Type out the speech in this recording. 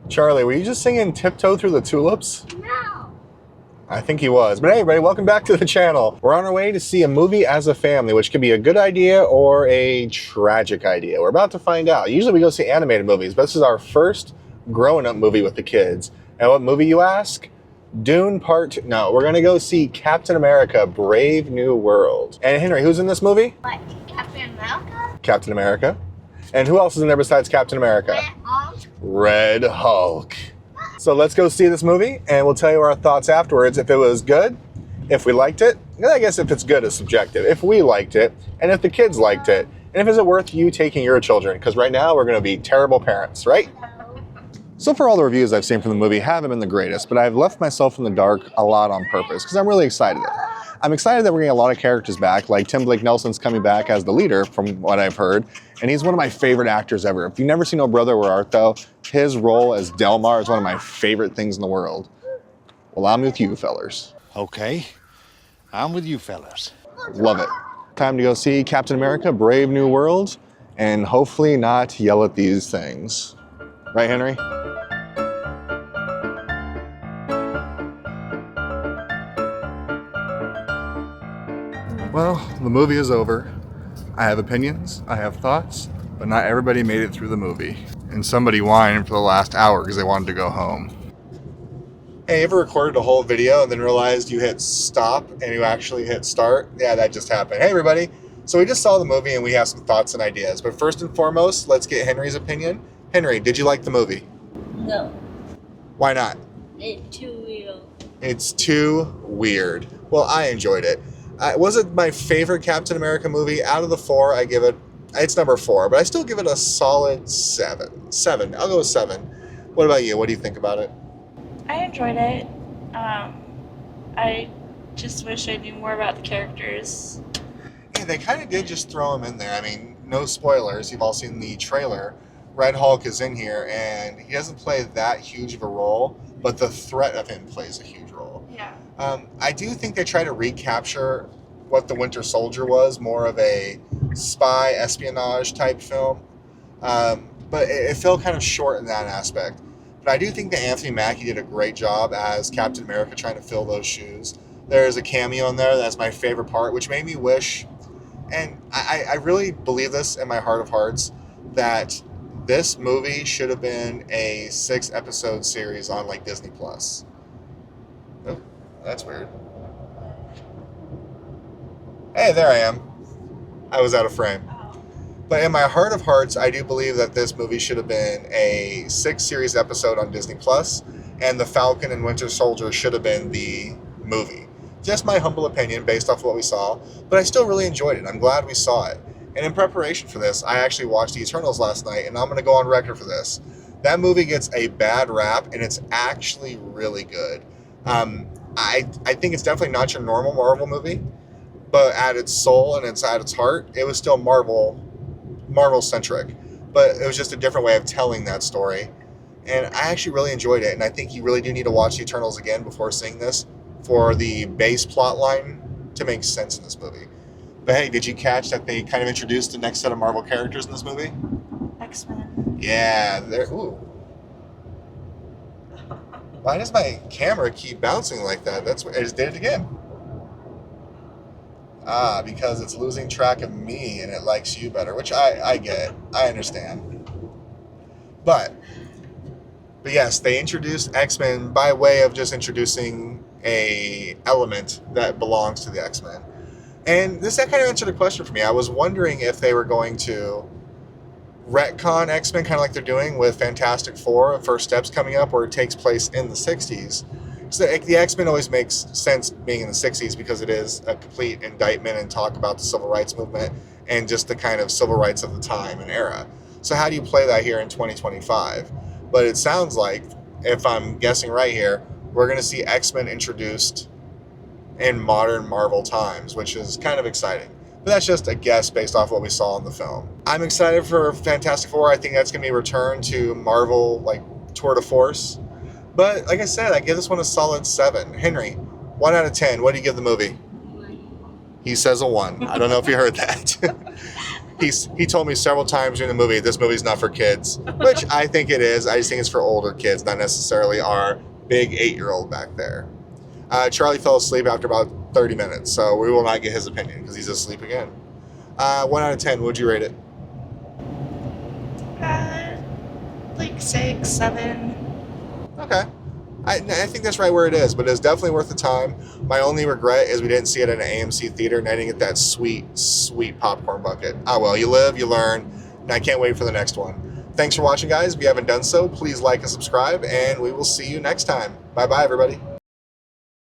Charlie, were you just singing Tiptoe Through the Tulips? No. I think he was. But hey, everybody, welcome back to the channel. We're on our way to see a movie as a family, which could be a good idea or a tragic idea. We're about to find out. Usually we go see animated movies, but this is our first growing-up movie with the kids. And what movie, you ask? Dune Part 2. No, we're going to go see Captain America, Brave New World. And Henry, who's in this movie? What? Captain America? Captain America. And who else is in there besides Captain America? Red Hulk? Red Hulk. So let's go see this movie, and we'll tell you our thoughts afterwards. If it was good, if we liked it, and I guess if it's good is subjective. If we liked it, and if the kids liked it, and if it's worth you taking your children, because right now we're going to be terrible parents, right? So for all the reviews I've seen from the movie haven't been the greatest, but I've left myself in the dark a lot on purpose, because I'm really excited. I'm excited that we're getting a lot of characters back, like Tim Blake Nelson's coming back as the leader, from what I've heard, and he's one of my favorite actors ever. If you've never seen Oh Brother, Where Art Thou, his role as Delmar is one of my favorite things in the world. Well, I'm with you, fellers. Okay, I'm with you fellas. Love it. Time to go see Captain America, Brave New World, and hopefully not yell at these things. Right, Henry? Well, the movie is over. I have opinions, I have thoughts, but not everybody made it through the movie. And somebody whined for the last hour because they wanted to go home. Hey, you ever recorded a whole video and then realized you hit stop and you actually hit start? Yeah, that just happened. Hey, everybody. So we just saw the movie and we have some thoughts and ideas. But first and foremost, let's get Henry's opinion. Henry, did you like the movie? No. Why not? It's too real. It's too weird. Well, I enjoyed it. Was it my favorite Captain America movie? Out of the four, I give it, it's number 4, but I still give it a solid 7. 7. I'll go with 7. What about you? What do you think about it? I enjoyed it. I just wish I knew more about the characters. Yeah, they kind of did just throw him in there. I mean, no spoilers. You've all seen the trailer. Red Hulk is in here, and he doesn't play that huge of a role, but the threat of him plays a huge role. Yeah. I do think they try to recapture what the Winter Soldier was, more of a spy espionage type film. But it fell kind of short in that aspect. But I do think that Anthony Mackie did a great job as Captain America trying to fill those shoes. There's a cameo in there that's my favorite part, which made me wish, and I really believe this in my heart of hearts, that this movie should have been a 6-episode series on like Disney Plus. Oh, that's weird. Hey, there I am. I was out of frame. But in my heart of hearts, I do believe that this movie should have been a 6-series episode on Disney Plus, and The Falcon and Winter Soldier should have been the movie. Just my humble opinion based off of what we saw, but I still really enjoyed it. I'm glad we saw it. And in preparation for this, I actually watched The Eternals last night, and I'm going to go on record for this. That movie gets a bad rap, and it's actually really good. I think it's definitely not your normal Marvel movie, but at its soul and at its heart, it was still Marvel-centric. But it was just a different way of telling that story. And I actually really enjoyed it, and I think you really do need to watch The Eternals again before seeing this for the base plot line to make sense in this movie. But hey, did you catch that they kind of introduced the next set of Marvel characters in this movie? X-Men. Yeah, they're... Ooh. Why does my camera keep bouncing like that? That's what... I just did it again. Ah, because it's losing track of me and it likes you better, which I get. I understand. But yes, they introduced X-Men by way of just introducing a element that belongs to the X-Men. And this kind of answered a question for me. I was wondering if they were going to retcon X-Men kind of like they're doing with Fantastic Four, First Steps coming up, where it takes place in the 60s. So the X-Men always makes sense being in the 60s because it is a complete indictment and talk about the civil rights movement and just the kind of civil rights of the time and era. So how do you play that here in 2025? But it sounds like, if I'm guessing right here, we're going to see X-Men introduced in modern Marvel times, which is kind of exciting. But that's just a guess based off what we saw in the film. I'm excited for Fantastic Four. I think that's going to be a return to Marvel, like, tour de force. But like I said, I give this one a solid 7. Henry, 1 out of 10. What do you give the movie? He says a 1. I don't know if you heard that. he told me several times during the movie, this movie's not for kids, which I think it is. I just think it's for older kids, not necessarily our big 8-year-old back there. Charlie fell asleep after about 30 minutes, so we will not get his opinion because he's asleep again. 1 out of 10, would you rate it? Like 6, 7. Okay. I think that's right where it is, but it's definitely worth the time. My only regret is we didn't see it in an AMC theater and I didn't get that sweet, sweet popcorn bucket. Ah, well, you live, you learn, and I can't wait for the next one. Thanks for watching, guys. If you haven't done so, please like and subscribe, and we will see you next time. Bye-bye, everybody.